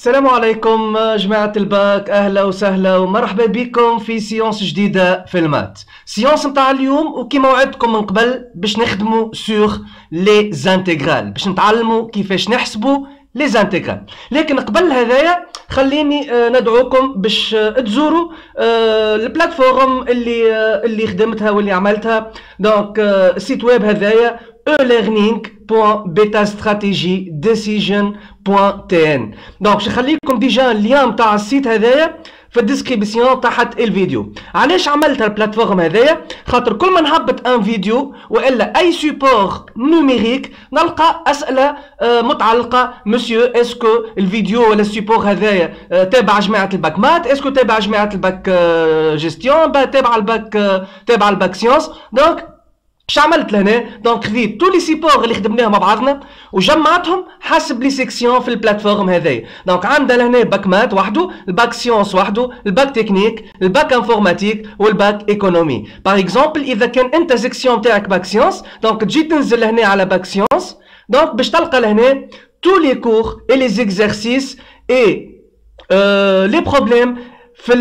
السلام عليكم جماعة الباك، أهلا وسهلا ومرحبا بكم في سيونس جديدة في المات. سيونس متاع اليوم وكما وعدتكم من قبل باش نخدموا سور لي زانتيغرال، باش نتعلموا كيفاش نحسبوا لي زانتيغرال. لكن قبل هذايا خليني ندعوكم باش تزوروا البلاتفورم اللي خدمتها واللي عملتها. دونك السيت ويب هذايا elearning.betastrategydecision.tn. دونك باش نخليكم ديجا اللين نتاع السيت هذايا في الديسكريبسيون تحت الفيديو. علاش عملتها البلاتفورم هذايا؟ خاطر كل ما نهبط ان فيديو والا اي سيبور نوميريك نلقى اسئله متعلقه مسيو اسكو الفيديو ولا السيبور هذايا تابع جماعه الباك مات، اسكو تابع جماعه الباك جيستيون، تابع الباك سيونس. دونك اش عملت لهنا؟ دونك خذيت تو لي سيبور اللي خدمناهم مع بعضنا وجمعتهم حسب لي سيكسيون في البلاتفورم هذايا. دونك عندنا لهنا باك مات وحده، الباك سيونس وحده، الباك تكنيك، الباك انفورماتيك والباك ايكونومي. باغ اكزومبل اذا كان انت سيكسيون تاعك باك سيونس، دونك تجي تنزل لهنا على باك سيونس. دونك باش تلقى لهنا تو لي كور اي لي زيكزارسيس اي لي بروبليم في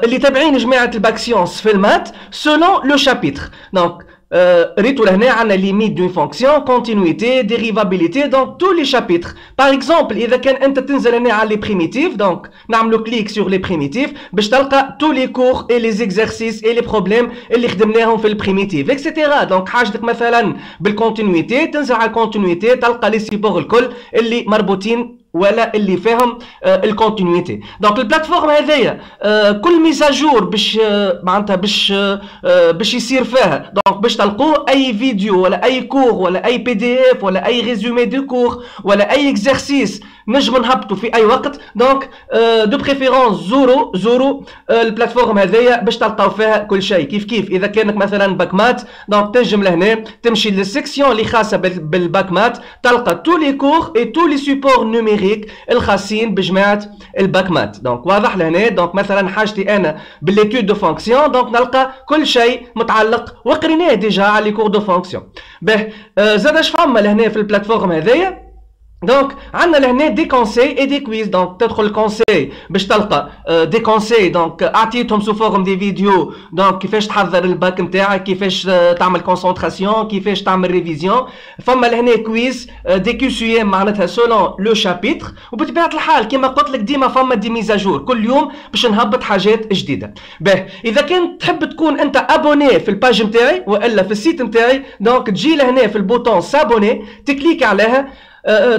اللي تابعين جماعه الباك سيونس في المات سولون لو شابيتر. دونك ريتو لهنا عندنا ليميت دون فونكسيون، كونتينيتي، ديريفابيليتي، دونك تو لي شابيتر. باغ اكزومبل اذا كان انت تنزل هنا على لي بريميتيف، دونك نعملو كليك سور لي بريميتيف باش تلقى تو لي كور اي لي زيكزارسيس اي لي بروبليم اللي خدمناهم في البريميتيف اكسيتيرا. دونك حاجتك مثلا بالكونتينيتي تنزل على الكونتينيتي تلقى لي سيبور الكل اللي مربوطين ولا اللي فيهم الكونتينيتي. دونك البلاتفورم هذايا كل ميزاجور باش معناتها باش يصير فيها. دونك باش تلقوا اي فيديو ولا اي كور ولا اي بي دي اف ولا اي ريزومي دو كور ولا اي اكزرسيس نجم نهبطوا في اي وقت. دونك دو بريفيرونس زوروا البلاتفورم هذايا باش تلقاو فيها كل شيء. كيف اذا كانك مثلا باك مات، دونك تنجم لهنا تمشي للسيكسيون اللي خاصه بالباك مات تلقى تو لي كور اي تو لي سيبور نوميريك الخاصين بجماعه الباك مات. دونك واضح لهنا. دونك مثلا حاجتي انا بالليتود دو فونكسيون، دونك نلقى كل شيء متعلق وقريناه ديجا على لي كور دو فونكسيون. به زاد اش فما لهنا في البلاتفورم هذايا؟ دونك عندنا لهنا دي كونساي اي دي كويز. دونك تدخل الكونساي باش تلقى دي كونساي، دونك اعطيتهم سو فورم دي فيديو. دونك كيفاش تحضر الباك نتاعك، كيفاش تعمل كونسونطراسيون، كيفاش تعمل ريفيزيون. فما لهنا كويز دي كيو سي ام معناتها سولون لو شابيتر. وبطبيعه الحال كما قلت لك ديما فما دي ميزاجور كل يوم باش نهبط حاجات جديده. باهي اذا كان تحب تكون انت ابوني في الباج نتاعي والا في السيت نتاعي، دونك تجي لهنا في البوطون سابوني تكليك عليها،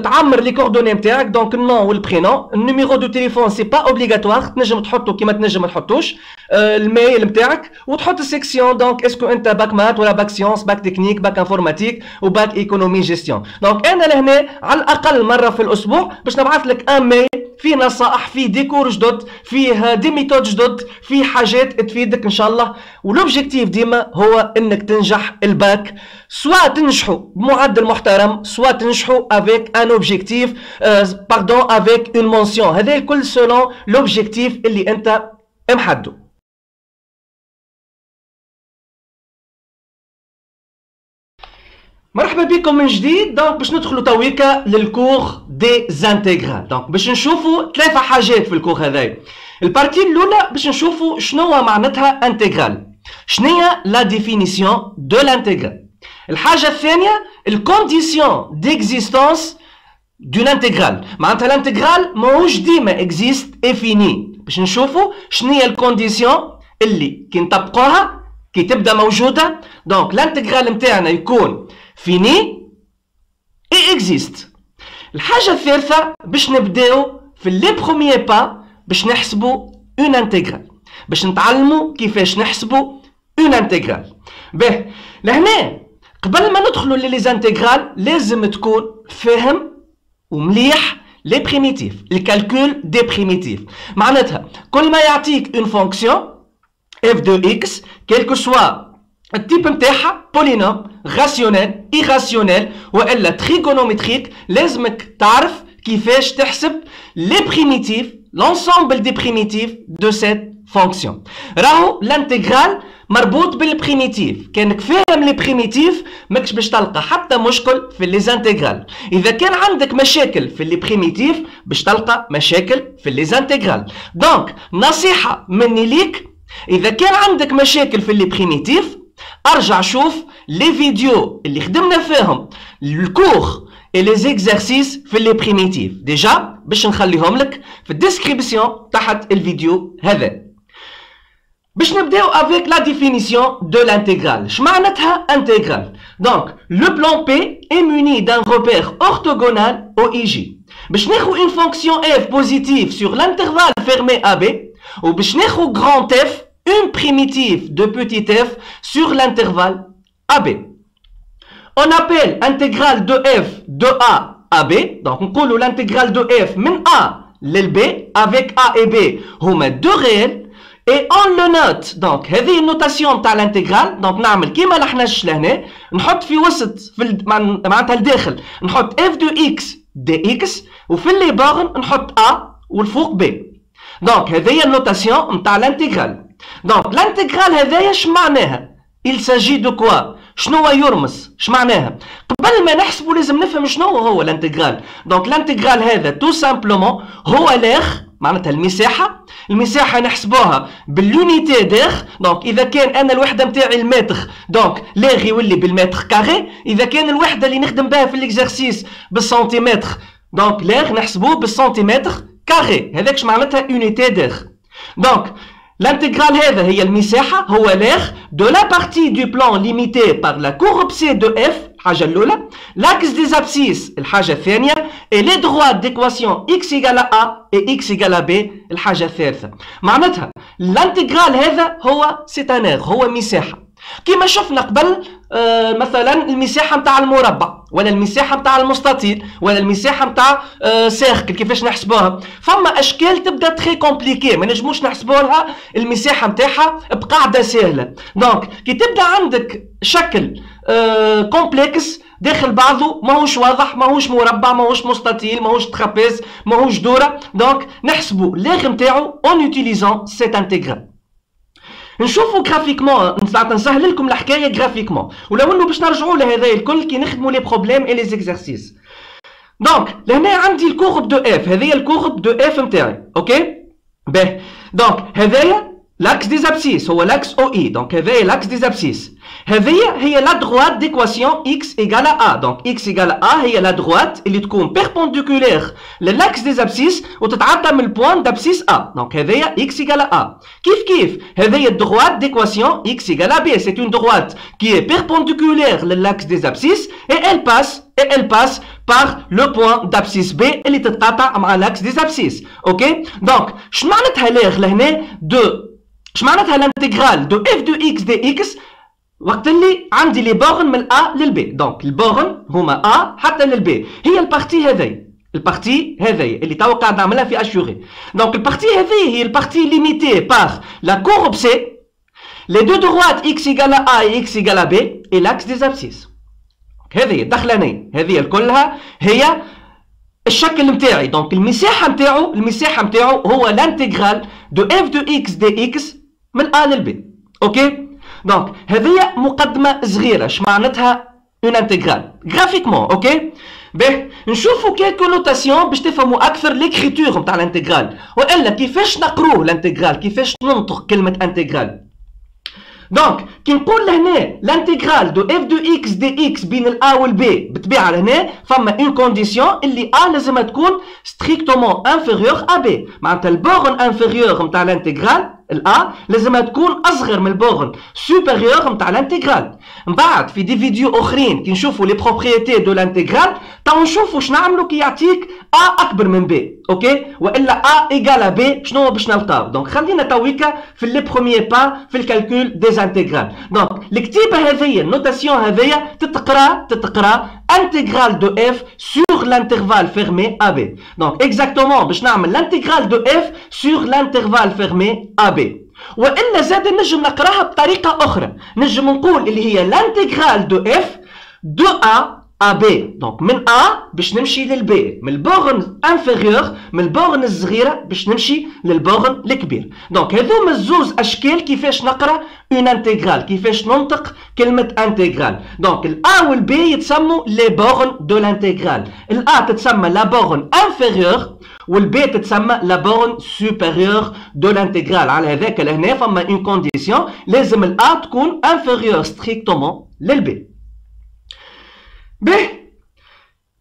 تعمر لي كوردوني نتاعك. دونك النون والبرينون، النيميرو دو تليفون سي با اوبليغاتوار، تنجم تحطو كيما تنجم ما تحطوش، الميل نتاعك وتحط السيكسيون. دونك اسكو انت باك مات ولا باك سيونس، باك تكنيك، باك انفورماتيك وباك ايكونومي جيستيون. دونك انا لهنا على الاقل مره في الاسبوع باش نبعث لك ان ميل فيه نصائح، فيه ديكور جدد، فيه دي ميثود جدد، فيه حاجات تفيدك ان شاء الله. ولوبجيكتيف ديما هو انك تنجح الباك، سواء تنجحوا بمعدل محترم سواء تنجحوا افيك ان اوبجيكتيف باردون افيك اون مونسيون. هذا الكل سولون لوبجيكتيف اللي انت محدده. مرحبا بكم من جديد. دونك باش ندخلوا تويكا للكور دي زانتيغرال. دونك باش نشوفوا ثلاثه حاجات في الكور هذايا. البارتي الاولى باش نشوفوا شنو معناتها انتيغرال، شنو هي لا ديفينيسيون دو لانتيغرال. الحاجه الثانيه الكونديسيون ديكزيستونس دون انتيغرال، معناتها الانتيغرال ماهوش ديما اكزيست اي فيني. باش نشوفوا شنو هي الكونديسيون اللي كي نطبقوها كي تبدا موجوده دونك الانتيغرال نتاعنا يكون فيني اي اكزيست. الحاجه الثالثه باش نبداو في لي بروميي با باش نحسبوا اون انتيغرال، باش نتعلموا كيفاش نحسبوا اون انتيغرال. به لهنا قبل ما ندخلوا لي زانتيغرال لازم تكون فاهم ومليح لي بريميتيف، الكالكول دي بريميتيف. معناتها كل ما يعطيك اون فونكسيون اف دو اكس كيلكو سوا التيب نتاعها بولينوم، راسيونيل، ايراسيونيل والا تريغونومتريك، لازمك تعرف كيفاش تحسب لي بريميتيف، l'ensemble des primitifs de cette فونكسيون. راهو الانتجرال مربوط بالبريميتيف، كانك فاهم لي بريميتيف ماكش باش تلقى حتى مشكل في لي زانتيغرال. اذا كان عندك مشاكل في لي بريميتيف باش تلقى مشاكل في لي زانتيغرال. دونك نصيحه مني ليك، اذا كان عندك مشاكل في لي بريميتيف ارجع شوف لي فيديو اللي خدمنا فيهم الكور et les exercices في les primitifs. déjà باش نخليهم لك في الديسكريبسيون تحت الفيديو هذا. باش نبداو avec la définition de l'intégrale. شمعناتها intégrale؟ donc le plan P est muni d'un repère orthogonal OIJ. باش ناخو une fonction f positive sur l'intervalle fermé AB ou باش ناخو grand f une primitive de petit f sur l'intervalle AB. On appelle intégrale de f de A à B. Donc on colle l'intégrale de f من A لل B avec A et B هما deux réels et on le note. donc هذه النوتاسيون تاع الانتجرال. donc نعمل كيما لحناش لهنا، نحط في وسط في معناتها الداخل نحط f de x dx وفي اللي بارن نحط A والفوق B. donc هذه النوتاسيون نتاع الانتجرال. donc الانتجرال هذايا شمعناها؟ il s'agit de quoi؟ شنو هو يرمز؟ شمعناها؟ قبل ما نحسبوا لازم نفهم شنو هو الانتجرال. دونك الانتجرال هذا تو سامبلومون هو لاغ، معناتها المساحه. المساحه نحسبوها باليونيتي داغ. دونك اذا كان انا الوحده نتاعي المتر دونك لاغ يولي بالمتر كاري. اذا كان الوحده اللي نخدم بها في الاكزرسيس بالسنتيمتر دونك لاغ نحسبوه بالسنتيمتر كاري. هذاك شمعناتها يونيتي داغ. دونك l'intégrale هذا هي المساحة، هو l'aire de la partie du plan limitée par la courbe C de f الحاجة الأولى، l'axe des abscisses الحاجة الثانية et les droites d'équation x égale à A et x égale à B الحاجة الثالثة. معناتها الانتجرال هذا هو c'est un aire، هو مساحة. كما شفنا قبل مثلا المساحة نتاع المربع ولا المساحة نتاع المستطيل ولا المساحة نتاع سيركل كيفاش نحسبوها. فما اشكال تبدا تري كومبليكي ما نجموش نحسبوها المساحة نتاعها بقاعدة سهلة. دونك كي تبدا عندك شكل كومبلكس داخل بعضه ماهوش واضح، ماهوش مربع، ماهوش مستطيل، ماهوش ترابيز، ماهوش دورة، دونك نحسبوا لاغ نتاعو اون يوتيليزون سيت انتجرال. نشوفوا جرافيكمون، نسهل لكم الحكايه جرافيكمون، ولو انه باش نرجعوا لهذا الكل كي نخدموا لي بروبليم اي لي زيكزارسيس. دونك لهنا عندي الكورب دو اف، هذه الكورب دو اف نتاعي، اوكي؟ باهي، دونك هذايا لاكس دي زابسيس هو لاكس او اي، دونك هذايا لاكس دي زابسيس. هذه هي لا دروات ديكواسيون اكس ايغال ا، دونك اكس ايغال ا هي لا دروات اللي تكون بيربونديكولير للاكس دي زابسيس وتتعدى من البوان دابسيس ا، دونك هذايا اكس ايغال ا. كيف هذه الدروات ديكواسيون اكس ايغال ا بي، سي اون دروات كي اي بيربونديكولير للاكس دي زابسيس اي elle passe par le point d'abscisse B اللي تتقاطع مع لاكس دي زابسيس، اوكي؟ دونك شمعناتها لاغ لهنا دو، شمعناتها الانتجرال دو اف دو اكس دي اكس وقت اللي عندي لي بورن من A للبي. دونك البورن هما A حتى للبي، هي البارتي هذي، البارتي هذي اللي توا قاعد نعملها في اشوري. دونك البارتي هذي هي البارتي ليميتي بار لا كورب سي لي دو دروات اكس ايغال A et اكس ايغال B et l'axe des abscisses. هذه الدخلانية هذه كلها هي الشكل نتاعي. دونك المساحة نتاعو هو الانتجرال دو اف دو اكس دي اكس من A للبي، اوكي؟ دونك هذه مقدمة صغيرة شمعناتها اون انتجرال جرافيكمون، اوكي؟ باهي نشوفوا كيلكو نوتاسيون باش تفهموا أكثر ليكريتور نتاع الانتجرال، وإلا كيفاش نقروه الانتجرال، كيفاش ننطق كلمة انتجرال. دونك كي نقول لهنا لانتجرال دو اف دو اكس دي اكس بين الأ والبي بالطبيعة لهنا فما اون كونديسيون اللي أ لازم تكون ستريكتومون انفيريور أ بي، معناتها البورن انفيريور نتاع الانتجرال الأ لازم تكون أصغر من البورن سوبيريور نتاع الانتجرال. من بعد في دي فيديو أخرين كي نشوفوا لي بروبريتي دو الانتجرال تو نشوفوا شنو نعملوا كي يعطيك أ أكبر من بي، أوكي؟ وإلا أ إيكال بي شنو باش نلقاو. دونك خلينا تويكا في لي بروميي با في الكالكول دي انتجرال. دونك الكتيبة هذيا النوتاسيون هذيا تتقرا انتجرال دو اف سور لانترفال فيرمي أ بي. دونك اكزاكتومون باش نعمل لانتجرال دو اف سور لانترفال فيرمي أ بي. والا زاد نجم نقراها بطريقه اخرى، نجم نقول اللي هي لانتجرال دو اف دو ا AB. دونك من A باش نمشي للB، من البورن انفيريور، من البورن الصغيرة باش نمشي للبورن الكبير. دونك هذوما الزوز اشكال كيفاش نقرا اون انتجرال، كيفاش ننطق كلمة انتجرال. دونك الA والB يتسموا لي بورن دو الانتجرال. الA تتسمى لا بورن انفيريور والB تتسمى لا بورن سوبيريور دو الانتجرال. على هذاك لهنا فما اون كونديسيون، لازم الA تكون انفيريور ستريكتومون للB. به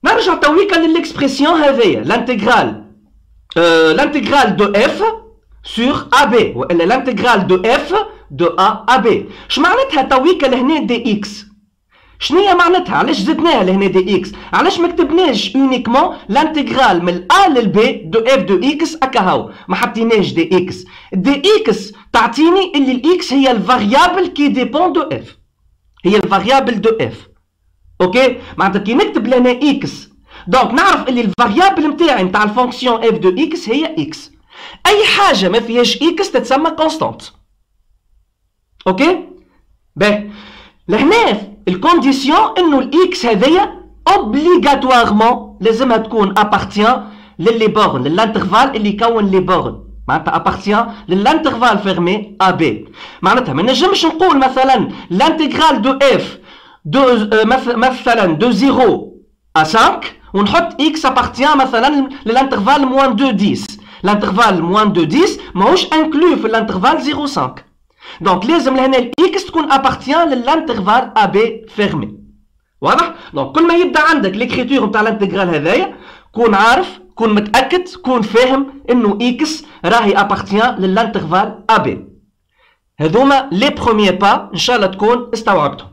نرجع تويكا للاكسبرسيون هذيا l'intégral de f sur AB والا l'intégral de f de A à B. اش معناتها تويكا لهنا دي اكس؟ شنيا معناتها؟ علاش زدناها لهنا دي اكس؟ علاش ما كتبناش اونيكمون l'intégral من A لل B دو f دو اكس هكا هاو؟ ما حطيناش دي اكس. دي اكس تعطيني اللي الاكس هي الفاريابل كي ديبون دو اف، هي الفاريابل دو اف. اوكي، معناتها كي نكتب لنا اكس دونك نعرف اللي الفاريابل نتاعي نتاع الفونكسيون اف دو اكس هي اكس. اي حاجه ما فيهاش اكس تتسمى كونستانت. اوكي، باهي لهنا الكونديسيون انه الاكس هذيا اوبليغاتوارمون لازمها تكون ابارتيان للي بورن، للانترفال اللي يكون لي بورن، معناتها ابارتيان للانترفال فيرمي ا بي. معناتها ما نجمش نقول مثلا l'intégral دو اف مثلا دو 0 à 5 ونحط x appartient مثلا للانترفال موان 2 10. الانترفال موان 2 10 ماهوش انكلو في الانترفال 0 5. دونك لازم لهنا الاكس تكون appartient للانترفال ا بي فيرمي. واضح؟ دونك كل ما يبدا عندك ليكريتور نتاع الانتجرال هذايا كون عارف، كون متاكد، كون فاهم انه اكس راهي appartient للانترفال ا بي. هذوما لي بروميير با ان شاء الله تكون استوعبتهم.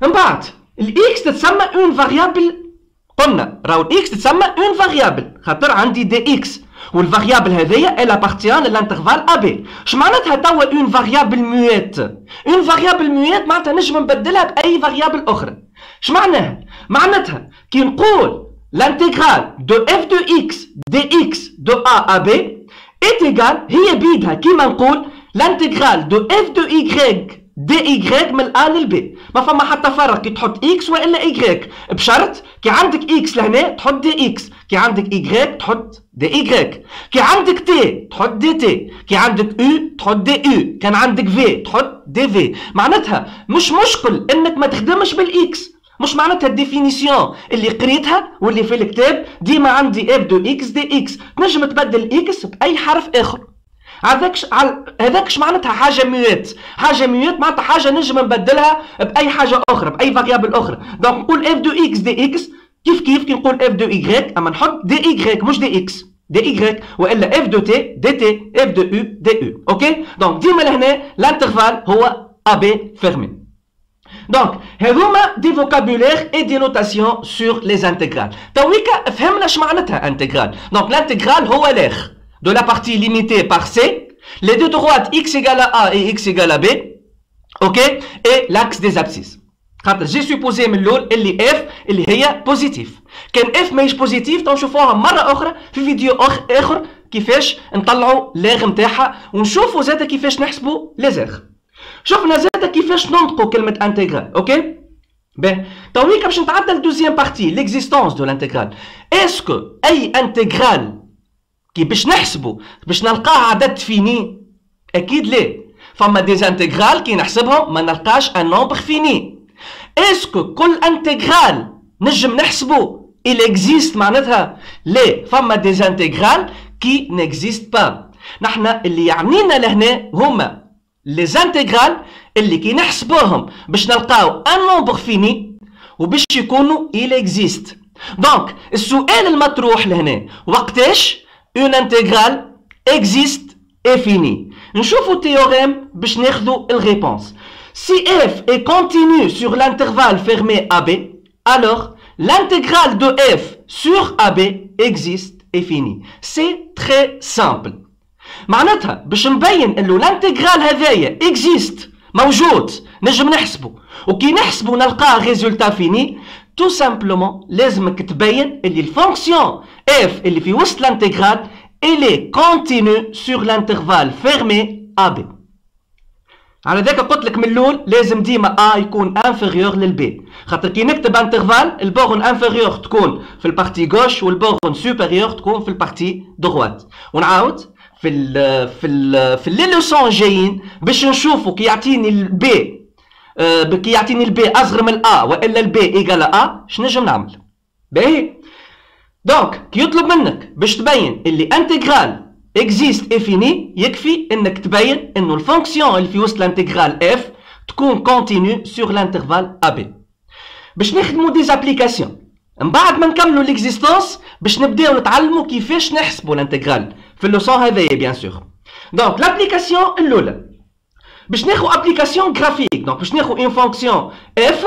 من بعد الاكس تتسمى اون فاريابل، قلنا راهو الاكس تتسمى اون فاريابل خاطر عندي دي اكس والفاريابل هذيا ال ابارتيان للانترفال ا بي. اش معناتها توا اون فاريابل مويت؟ اون فاريابل مويت معناتها نجم نبدلها باي فاريابل اخرى. اش معناها؟ معناتها كي نقول l'intégral de f de x dx de a à b est égal، هي بيدها كيما نقول l'intégral de f de y دي اي من الان للبي. ما فما حتى فرق كي تحط اكس والا اي، بشرط كي عندك اكس لهنا تحط دي اكس، كي عندك اي تحط دي اي، كي عندك تي تحط دي تي، كي عندك او تحط دي او، كان عندك في تحط دي في. معناتها مش مشكل انك ما تخدمش بالاكس، مش معناتها الديفينيسيون اللي قريتها واللي في الكتاب ديما عندي اف دو اكس دي اكس، تنجم تبدل اكس باي حرف اخر. هذاكش معناتها حاجه ميوت، حاجه ميوت معناتها حاجه نجم نبدلها باي حاجه اخرى، باي فاريابل اخرى. دونك نقول اف دو اكس دي اكس كيف كي نقول اف دو اي، اما نحط دي اي مش دي اكس، دي اي والا اف دو تي دي تي، اف دو او دي او. اوكي، دونك ديما لهنا الانترفال هو ا بي فيرمي. دونك هذوما دي فوكابولير اي دي نوتاسيون سور لي انتجرال. تويكا فهمنا اش معناتها انتجرال. دونك الانتجرال هو لاخ de la partie limitée par C, les deux droites x égale à A et x égale à B, ok, et l'axe des abscisses. خاطر جي سوبوزي من الاول اللي اف اللي هي بوزيتيف، كان اف ماهيش بوزيتيف تنشوفوها مره اخرى في فيديو اخر كيفاش نطلعوا لاغ نتاعها ونشوفوا زاده كيفاش نحسبوا لي زاغ. شفنا زاده كيفاش ننطقوا كلمه انتجرال. اوكي، باه تويكا باش نتعدى لدوزيام بارتي ليكزيستونس دو لانتجرال. اسكو اي انتجرال كي باش نحسبوا باش نلقاه عدد فيني؟ اكيد لا. فما دي انتجرال كي نحسبهم ما نلقاش ان نومبر فيني. اسكو كل انتجرال نجم نحسبوا il existe معناتها؟ لا، فما دي انتجرال كي نيكزيست با. نحنا اللي يعنينا لهنا هما لي انتجرال اللي كي نحسبوهم باش نلقاو ان نومبر فيني وباش يكونوا il existe. دونك السؤال المطروح لهنا وقتاش une intégrale existe et finie. نشوفوا التيوريم باش ناخذوا الريبونس. Si f est continue sur l'intervalle fermé AB, alors l'intégrale de f sur AB existe et finie. C'est très simple. معناتها باش نبين انه الانتجرال هذايا existe موجود نجم نحسبه، وكي نحسبه نلقاه ريزولتا فيني. tout simplement لازمك تبين اللي الفونكسيون f اللي في وسط الانتجرال elle est continue sur l'intervalle fermé AB. على ذاك قلت لك من الاول لازم ديما ا يكون انفيريور للبي، خاطر كي نكتب انترفال البورن انفيريور تكون في البارتي غوش والبورن سوبيريور تكون في البارتي دروات. ونعاود في لي لوسون جايين باش نشوفوا كي يعطيني البي كي يعطيني البي اصغر من ا والا البي ايكال ا اش نجم نعمل. باهي دونك كي يطلب منك باش تبين اللي انتجرال اكزيست اي فيني يكفي انك تبين انه الفونكسيون اللي في وسط الانتجرال اف تكون كونتينيو سور الانترفال ا بي. باش نخدموا دي زابليكاسيون من بعد ما نكملوا ليكزيستونس باش نبداو نتعلموا كيفاش نحسبوا الانتجرال في اللوسون هذايا بيان سور. دونك لابليكاسيون الاولى باش ناخذ ابليكاسيون graphique. Donc باش ناخذ une fonction f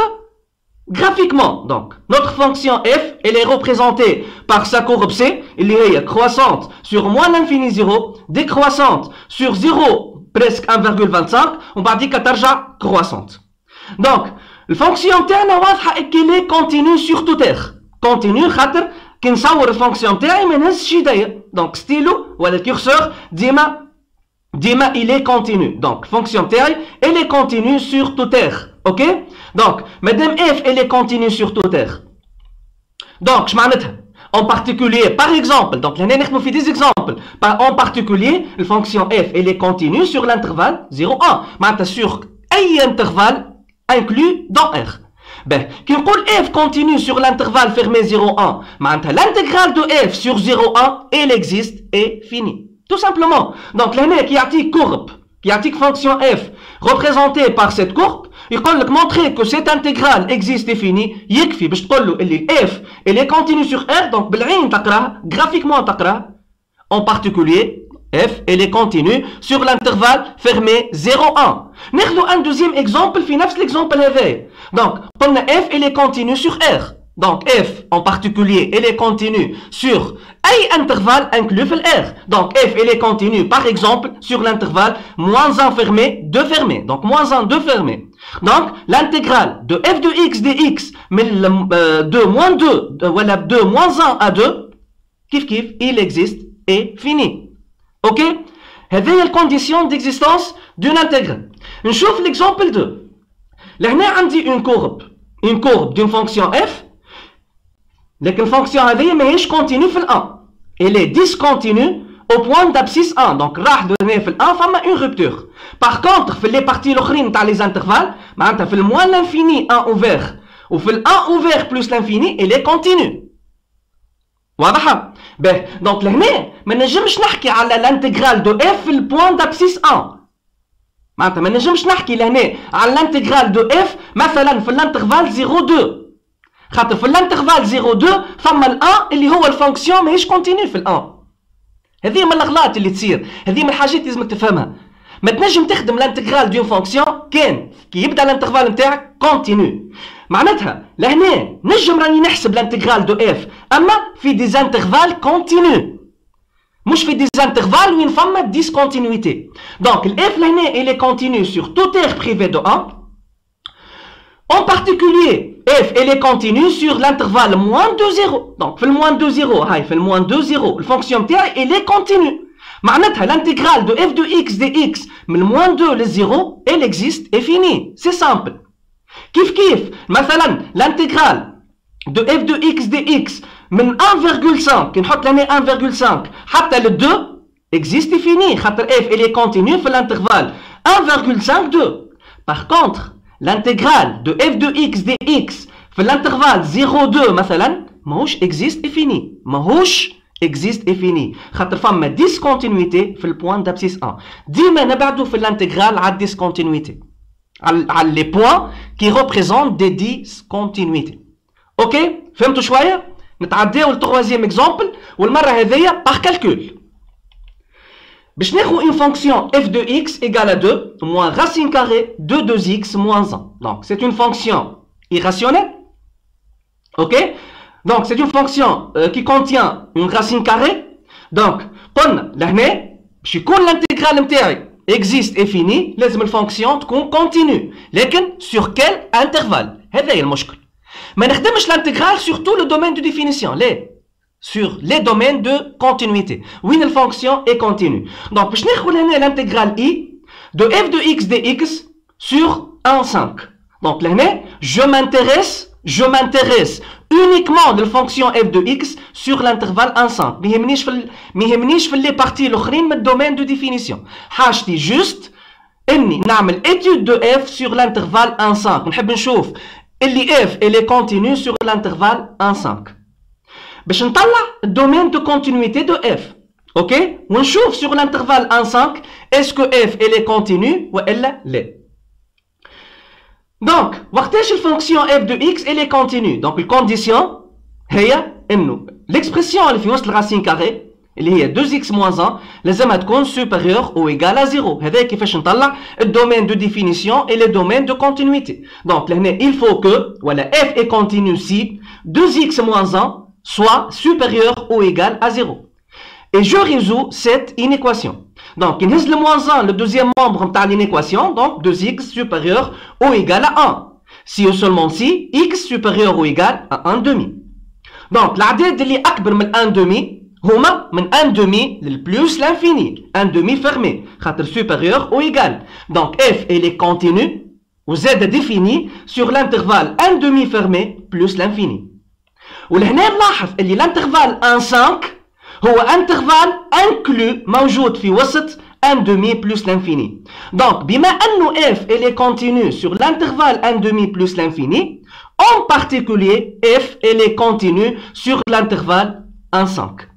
graphiquement. Donc notre fonction f elle est représentée par sa courbe c اللي هي croissante sur moins l'infini 0 décroissante sur 0 presque 1,25 ومن بعديك ترجع croissante. Donc الفونكسيون تاعنا واضحه qu'elle est continue sur toute r. continue خاطر كي نصور الفونكسيون تاعي ما نهزش يديا. Donc ستيلو ولا الكورسور ديما il est continu. Donc fonction تاعي elle est continue sur toute r. ok. Donc madame f elle est continue sur toute r. donc اش معناتها en particulier par exemple. donc هنا نخدموا في des exemples. en particulier la fonction f elle est continue sur l'intervalle 0 1 معناتها sur اي intervalle inclus dans r. ben كي نقول f continue sur l'intervalle fermé 0 1 معناتها l'intégrale de f sur 0 1 elle existe et finie. Tout simplement. Donc, l'année qui a dit courbe, qui a dit fonction f représentée par cette courbe, il peut montrer que cette intégrale existe et finie. يكفي باش تقول له اللي f elle est continue sur r. donc بالعين تقراها graphiquement تقراها. En particulier f elle est continue sur l'intervalle fermé 0 1. ناخذ un deuxième exemple في نفس l'exemple هذايا. donc قلنا f elle est continue sur r. donc f en particulier elle est continue sur أي intervalle inclus في R. donc f elle est continue par exemple sur l'intervalle -1 fermé 2 fermé. donc -1 2 fermé. donc l'intégrale de f de x dx de -2 voilà de -1 à 2 كيف il existe et fini. ok. هذه الكونديسيون d'existence d'une intégrale. نشوف l'exemple 2. لهنا عندي une courbe d'une fonction f. لكن الفونكسيون هذه ماهيش كونتينيو في الان. elle est discontinue au point d'abscisse 1. donc راح هنا في الان فما une rupture. par contre في لي بارتي الاخرين تاع لي انترفال معناتها في الموان لانفيني 1 اوفير وفي الان اوفير بلس لانفيني elle est continue. واضحه؟ باهي دونك لهنا ما نجمش نحكي على الانتجرال دو اف في البوان دابسيس 1. معناتها ما نجمش نحكي لهنا على الانتجرال دو اف مثلا في الانترفال 0 2 خاطر في الانترفال 0 2 ثم الان اللي هو الفونكسيون ماهيش كونتينيو في الان. هذه من الاغلاط اللي تصير، هذه من الحاجات اللي لازمك تفهمها. ما تنجم تخدم الانتجرال دون فونكسيون كان كي يبدا الانترفال نتاعك كونتينيو. معناتها لهنا نجم راني نحسب الانتجرال دو اف اما في دي انترفال كونتينيو مش في دي انترفال وين فما ديسكونتينيوتي. دونك الاف لهنا elle est continue sur toute r privée de 1. En particulier, f elle est continue sur l'intervalle -2 0. Donc, في -2 0, هاي في -2 0, la fonction تاعي elle est continue. معناتها l'intégrale de f de x dx من -2 ل 0, elle existe et finie. C'est simple. كيف مثلا l'intégrale de f de x dx من 1,5 كي نحط لهنا 1,5 حتى ل 2 existe et finie. خاطر f elle est continue في l'intervalle 1,5 2. Par contre, l'intégrale de f de x dx في l'intervalle 0,2 مثلا ماهوش existe et fini. ماهوش existe et fini خاطر فما ديسكونتينيوتي في البوان دابسيس 1. ديما نبعدو في الانتجرال على الديسكونتينيوتي على لي بوان كي ريبريزونت دي ديسكونتينيوتي. اوكي فهمتوا شويه؟ نتعداو للتروازيام اكزومبل والمره هذيا باغ كالكول. باش ناخذ une fonction f de x égale à 2 moins racine carrée de 2x moins 1. Donc c'est une fonction irrationnelle. Ok. Donc c'est une fonction qui contient une racine carrée. donc قلنا لهنا باش يكون الانتجرال نتاعي existe et fini لازم الفونكسيون تكون continue. لكن sur quel intervalle؟ هذا هي المشكل. ما نخدمش الانتجرال sur tout le domaine de définition. ليه؟ sur les domaines de continuité. Oui, la fonction est continue. Donc, باش ناخذ هنا l'intégrale i de f de x dx sur 1, 5. Donc là, je m'intéresse uniquement de la fonction f de x sur l'intervalle 1, 5. ما يهمنيش في les parties الاخرين من domaine de définition. حاجتي juste اني نعمل étude de f sur l'intervalle 1, 5. نحب نشوف اللي f elle est continue sur l'intervalle 1, 5. باش نطلع الدومين de continuité de f. OK? ونشوف sur l'intervalle 1, 5 est-ce que f elle est continue والا لا. Donc, وقتاش الفونكسيون f de x elle est continue. Donc, الكونديسيون هي انه l'expression اللي في وسط الراسين كاري اللي هي 2x moins 1 لازمها تكون supérieure ou égale à 0. هذا كيفاش نطلع الدومين de définition et le domaine de continuité. Donc, لهنا il faut que voilà f est continue si 2x moins 1 soit supérieur ou égal à 0. Et je résous cette inéquation. Donc, il y a le moins 1, le deuxième membre de l'inéquation, donc 2x supérieur ou égal à 1. Si ou seulement si, x supérieur ou égal à 1 demi. Donc, l'adède qui est plus grand que 1 demi, هما من 1 demi le plus l'infini. 1 demi fermé, supérieur ou égal. Donc, f elle est continue, ou z définie sur l'intervalle 1 demi fermé plus l'infini. ولهنا نلاحظ اللي l'intervalle 1, 5 هو intervalle inclus موجود في وسط 1 demi plus l'infini. Donc, بما أنه f elle est continue sur l'intervalle 1 demi plus l'infini, en particulier f elle est continue sur l'intervalle 1, 5.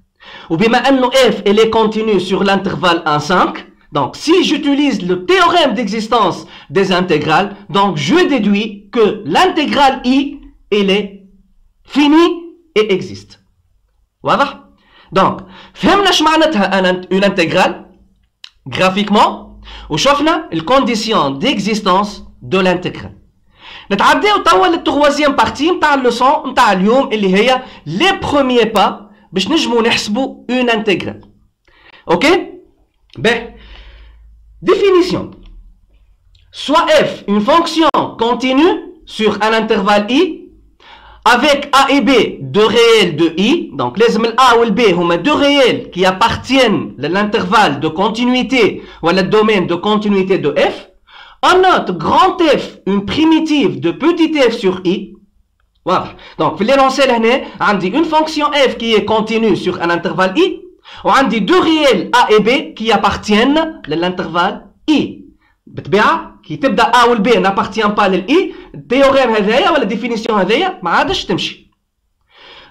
Ou بما أنه f elle est continue sur l'intervalle 1, 5, donc si j'utilise le théorème d'existence des intégrales, donc je déduis que l'intégrale i elle est finie et existe. واضح؟ Donc, فهمنا اش معناتها une intégrale graphiquement وشفنا الكونديسيون d'existence de l'intégrale. نتعداو توا للتروازيام بارتي نتاع اللوسون نتاع اليوم اللي هي les premiers pas باش نجمو نحسبو une intégrale. OK؟ Ben, définition. Soit f une fonction continue sur un intervalle i avec a et b deux réels de i, donc les a ou le b sont deux réels qui appartiennent à l'intervalle de continuité ou à le domaine de continuité de f. On note grand f une primitive de petit f sur i. Voilà. Donc, l'énoncé là, on dit une fonction f qui est continue sur un intervalle i, ou on dit deux réels a et b qui appartiennent à l'intervalle i. بالطبيعه كي تبدا A و B n'appartient pas لل I, التيوريم هذايا ولا الديفينيسيون هذايا ما عادش تمشي.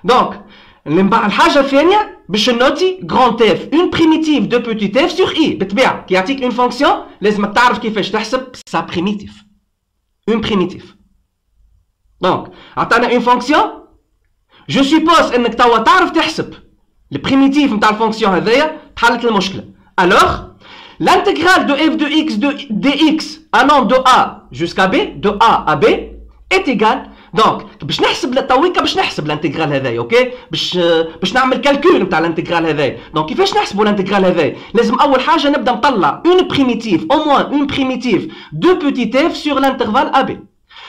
دونك الحاجه الثانيه باش نوتي غران اف اون بريميتيف دو بوتيت اف سور I. بالطبيعه كي يعطيك اون فونكسيون لازمك تعرف كيفاش تحسب سا بريميتيف. اون بريميتيف. دونك عطانا اون فونكسيون جو سوبوز انك توا تعرف تحسب البريميتيف نتاع الفونكسيون هذايا تحلت المشكله. الوغ l'intégrale de f de x de dx allant de a jusqu'à b, de a à b, est égale. Donc, باش نحسب للتويكا باش نحسب الانتجرال هذايا، اوكي؟ باش نعمل كالكول نتاع الانتجرال هذايا. دونك كيفاش نحسبوا الانتجرال هذايا؟ لازم أول حاجة نبدا نطلع une primitive, au moins une primitive de petit f sur l'intervalle ab.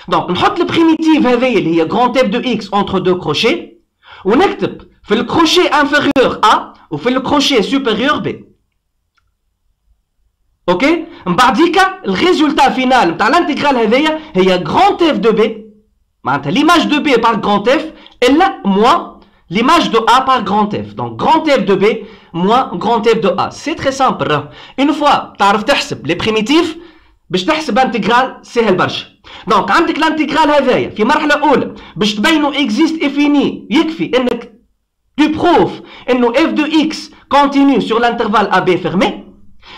دونك نحط البريميتيف هذايا اللي هي grand f de x entre deux crochets ونكتب في الكروشي inférieur a وفي الكروشي supérieur b. اوكي من بعديكا الريزولتا فينال نتاع الانتجرال هذيا هي غران اف دو بي معناتها ليماج دو بي بار غران اف الا موان ليماج دو ا بار غران اف. دونك غران اف دو بي موان غران اف دو ا. سي تري سامبل. اون فوا تعرف تحسب لي بريميتيف باش تحسب انتجرال سهل برشا. دونك عندك الانتجرال هذايا في مرحله اولى باش تبينوا اكزيست افيني يكفي انك تو بروف انه اف دو اكس كونتينيو سور الانترفال ا بي فيرمي.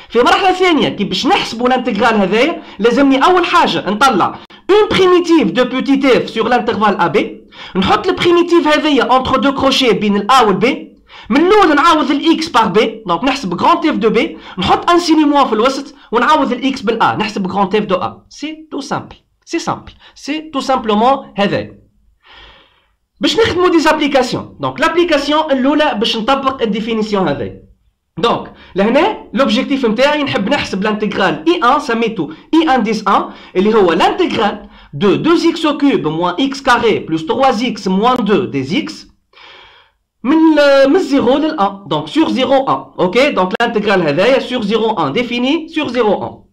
في مرحلة ثانية كي باش نحسبوا الانتجرال هذايا لازمني أول حاجة نطلع اون بريميتيف دو بوتيت اف سور الانترفال ا بي، نحط البريميتيف هذايا اونتر دو كروشي بين الا والبي، من الأول نعوض الاكس بار بي، دونك نحسب غران اف دو بي، نحط ان سينيمون في الوسط ونعوض الاكس بالا، نحسب غران اف دو ا. سي تو سامبل، سي سامبل، سي تو سامبلومون هذايا. باش نخدموا دي زابليكاسيون، دونك لابليكاسيون الأولى باش نطبق الديفينيسيون هذايا. دونك لهنا لوبجيكتيف نتاعي نحب نحسب الانتجرال I1 سميته I indice 1 اللي هو الانتجرال de 2x au cube moins x carré plus 3x moins 2 des x من 0 لل 1. دونك sur 0 1. اوكي دونك الانتجرال هذايا sur 0 1 défini sur 0 1.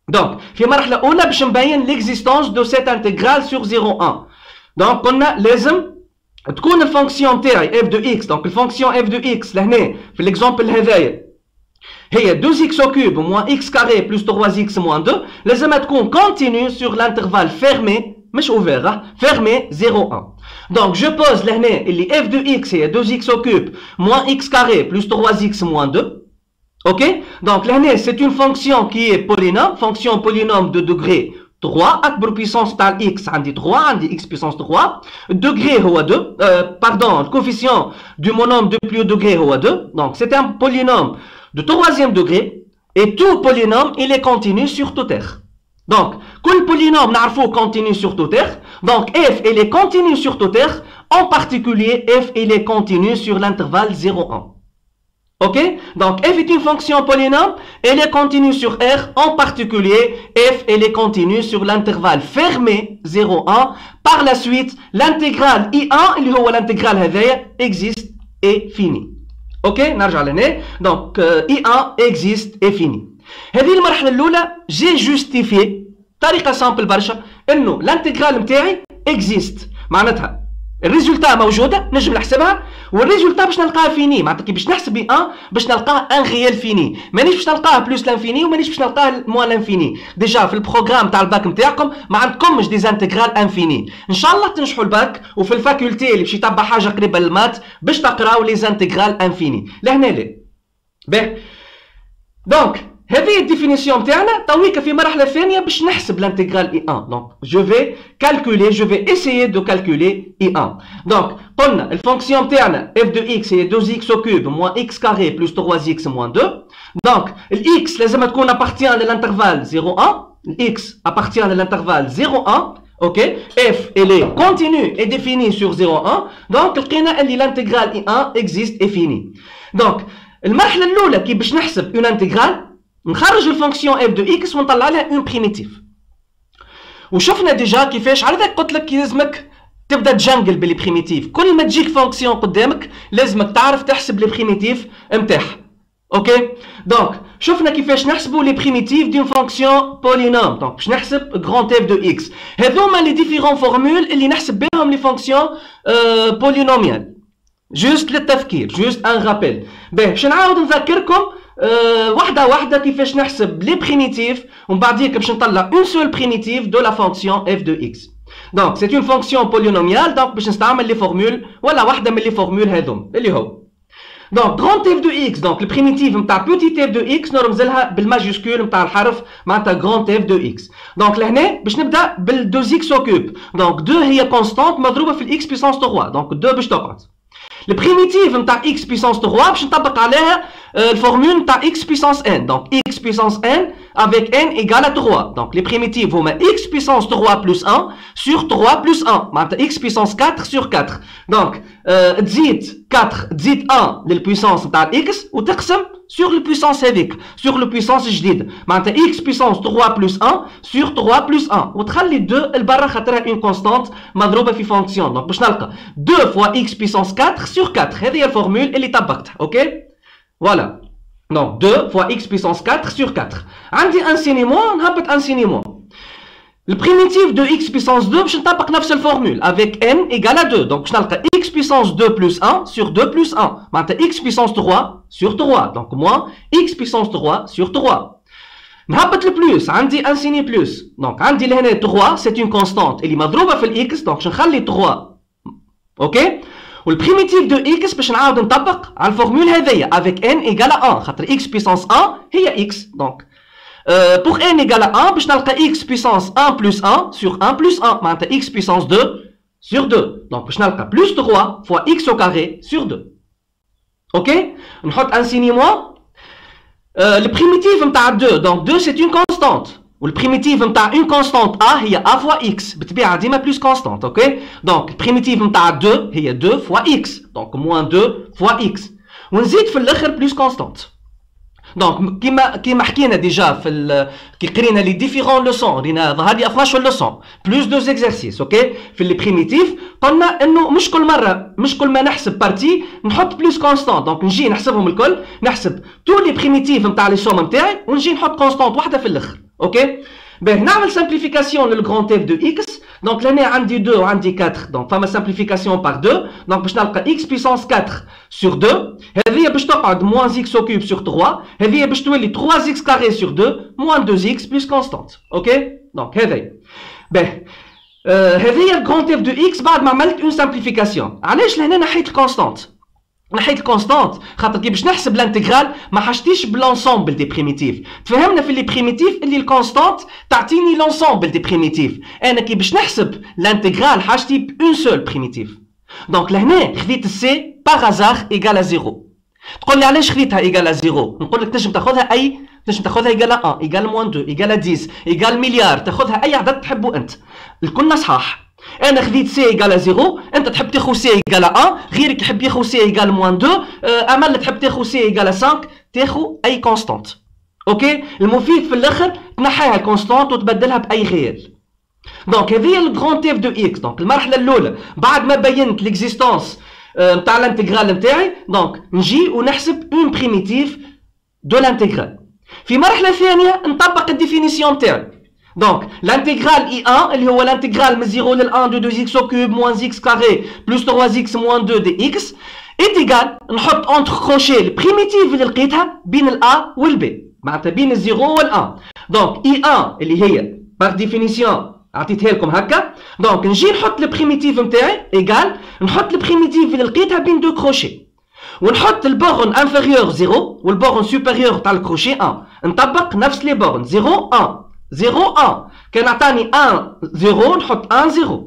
دونك في مرحله اولى باش نبين ليكزيستونس دو سيت انتجرال سور 0 دونك قلنا لازم تكون الفونكسيون تاعي اف دو اكس. دونك الفونكسيون اف دو اكس لهنا في ليكزامبل هذايا هي 2 x au cube moins x carré plus 3x moins 2 لازم تكون continue sur l'intervalle fermé مش ouvert fermé 0 1. Donc je pose لهنا اللي f de x هي 2x au cube moins x carré plus 3x moins 2. Ok, donc لهنا c'est une fonction qui est polynôme, fonction polynôme de degré 3 أكبر puissance تاع x عندي 3 عندي x puissance 3 degré هو 2 pardon le coefficient du monôme de plus haut degré هو 2. Donc c'est un polynôme de troisième degré et tout polynôme il est continu sur toute R. Donc كل polynôme نعرفوه continu sur toute R. Donc f il est continu sur toute R, en particulier f il est continu sur l'intervalle 0,1. Ok, donc f est une fonction polynôme, elle est continue sur R, en particulier f elle est continue sur l'intervalle fermé 0,1. Par la suite l'intégrale I1 اللي هو l'intégrale هذايا existe et fini. Ok, نرجع لهنا. Donc I1 existe et fini. هذه المرحلة الأولى j'ai justifié طريقة سامبل برشا إنه الانتجرال نتاعي existe، معناتها الريزولتا موجودة نجم نحسبها، والريزولتا باش نلقاها فيني، معناتها كي باش نحسب I1 باش نلقاه ان ريال فيني، مانيش باش نلقاه بلوس لانفيني ومانيش باش نلقاه موان لانفيني. ديجا في البروغرام تاع الباك نتاعكم ما عندكمش دي انتجرال انفيني، ان شاء الله تنجحوا الباك وفي الفاكولتي اللي باش يتبع حاجة قريبة للمات باش تقراو لي انتجرال انفيني. لهنا ليه؟ باهي. دونك هذه الديفينيسيون تاعنا تويك في مرحلة ثانية باش نحسب l'intégral I1. Donc je vais essayer de calculer I1. Donc قلنا الفونكسيون تاعنا f de x هي 2x au cube moins x carré plus 3x moins 2. Donc x لازم تكون appartient à l'intervalle 0,1. x appartient à l'intervalle 0,1. Ok, f elle est continue et définie sur 0,1. Donc لقينا اللي l'intégral I1 existe et fini. Donc المرحلة الأولى كي باش نحسب une intégrale نخرج الفونكسيون f de x ونطلع لها اون بريميتيف. وشفنا ديجا كيفاش، على ذاك قلت لك لازمك تبدا تجنجل باللي بريميتيف، كل ما تجيك فونكسيون قدامك لازمك تعرف تحسب لي بريميتيف نتاعها. اوكي، دونك شفنا كيفاش نحسبوا لي بريميتيف دون فونكسيون بولينوم. دونك باش نحسب غران اف دو اكس، هذوما لي ديفيرون فورمول اللي نحسب بهم لي فونكسيون بولينوميال. جوست للتفكير، جوست ان رابيل. باهي باش نعاود نذكركم واحدة واحدة كيفاش نحسب لي بريميتيف ومن بعديك باش نطلع اون سول بريميتيف دو لا فونكسيون اف دو اكس. دونك سي اون فونكسيون بولينوميال، دونك باش نستعمل لي فورمول ولا واحدة من لي فورمول هذوم اللي هو دونك غراند اف دو اكس. دونك البريميتيف نتاع بوتيت اف دو اكس نرمزلها بالماجيسكول نتاع الحرف معناتها غراند اف دو اكس. دونك لهنا باش نبدا بال 2 اكس او كوب. دونك 2 هي كونستانت مضروبة في الاكس بيسونس 3. دونك 2 باش تقعد. البريميتيف نتاع x puissance 3 باش نطبق عليها الفورمول نتاع x puissance n. دونك x puissance n avec n égale à 3. دونك لي بريميتيف هما x puissance 3 plus 1 sur 3 plus 1 معناتها x puissance 4 sur 4. دونك تزيد 4 تزيد 1 للبويسونس نتاع x وتقسم sur البويسونس هذيك sur البويسونس الجديده معناتها x puissance 3 plus 1 sur 3 plus 1 وتخلي 2 البرا خاطرها اون كونستانت مضروبه في فونكسيون. دونك باش نلقى 2 fois x puissance 4 sur 4. هذه هي الفورمول اللي طبقتها. اوكي فوالا. دونك 2 fois x puissance 4 sur 4. عندي انسينيمون نهبط انسينيمون. البريميتيف دو x puissance 2 باش نطبق نفس الفورمول avec n égale à 2. دونك باش نلقى x puissance 2 plus 1 sur 2 plus 1 معناتها x puissance 3 sur 3. دونك moins x puissance 3 sur 3. نهبط البلوس عندي ان سيني بلوس. دونك عندي لهنا 3 سي اون كونستانت اللي مضروبه في الاكس. دونك باش نخلي 3. اوكي، والبريميتيف دو اكس باش نعاود نطبق على الفورمول هذيا avec n égale à 1 خاطر x puissance 1 هي x. دونك pour n égale à 1 باش نلقى x puissance 1 plus 1 sur 1 plus 1 معناتها x puissance 2 sur 2. دونك باش نلقى plus 3 fois x au carré sur 2. اوكي، نحط ان سيني موان. Le primitif نتاع 2. دونك 2 سي اون كونستانت والبريميتيف نتاع اون كونستانت ا هي ا فوا اكس بالطبيعه ديما بلوس كونستانت. اوكي، دونك البريميتيف نتاع 2 هي 2 فوا اكس. دونك موان 2 فوا اكس ونزيد في الاخر بلوس كونستانت. دونك كيما حكينا ديجا في كي قرينا لي ديفيرون لوسون رينا ظهر لي 12 لوسون بلوس 2 زيكزارسيس. اوكي، في لي بريميتيف قلنا انه مش كل ما نحسب بارتي نحط بلوس كونستانت. دونك نجي نحسبهم الكل، نحسب تو لي بريميتيف نتاع لي سوم نتاعي ونجي نحط كونستانت واحده في الاخر. اوكي باهي نعمل سامبليفيكاسيون للغران اف دو اكس. دونك لهنا عندي 2 وعندي 4 دونك فما سامبليفيكاسيون بار 2 دونك باش نلقى اكس بيسونس 4 سور 2 هذه باش تقعد موان اكس او كوب سور 3 هذه باش تولي 3 اكس كاري سور 2 موان 2 اكس بلس كونستانت. اوكي دونك هذه باهي هذه الغران اف دو اكس بعد ما عملت اون سامبليفيكاسيون. علاش لهنا نحيت الكونستانت؟ نحيت الكونستانت خاطر كي باش نحسب الانتجرال ما حاجتيش بلونسومبل دي بريميتيف. تفهمنا في لي بريميتيف اللي الكونستانت تعطيني لونسومبل دي بريميتيف. انا كي باش نحسب الانتجرال حاجتي بون سول بريميتيف. دونك لهنا خذيت السي باغ ازار ايكال زيرو. تقول لي علاش خذيتها ايكال زيرو؟ نقول لك تنجم تاخذها اي تنجم تاخذها ايكال 1 ايكال موان 2 ايكال 10 ايكال مليار تاخذها اي عدد تحبه انت. الكل صحاح. انا خذيت سي ايكال زيرو انت تحب تاخذ سي ايكال 1 غيرك يحب ياخذ سي ايكال موان 2 امل تحب تاخذ سي ايكال 5 تاخذ اي كونستانت. اوكي المفيد في الاخر تنحيها الكونستانت وتبدلها باي غير. دونك هذه الغران اف دو اكس. دونك المرحله الاولى بعد ما بينت ليكزيستونس نتاع الانتجرال نتاعي دونك نجي ونحسب اون بريميتيف دو الانتجرال. في مرحله ثانيه نطبق الديفينيسيون نتاعي. دونك l'intégral I1 اللي هو الانتجرال من 0 لل 1 de 2x au cube moins x carré plus 3x moins 2 dx est égal نحط entre crochets البريميتيف اللي لقيتها بين ال A وال B معناتها بين ال 0 وال 1. دونك I1 اللي هي par définition عطيتها لكم هكا. دونك نجي نحط البريميتيف نتاعي ايكال نحط البريميتيف اللي لقيتها بين دو كروشي ونحط البورن انفيريور 0 والبورن سوبيريور تاع الكروشي 1 نطبق نفس لي بورن 0 1 0 1 كان عطاني 1 0 نحط 1 0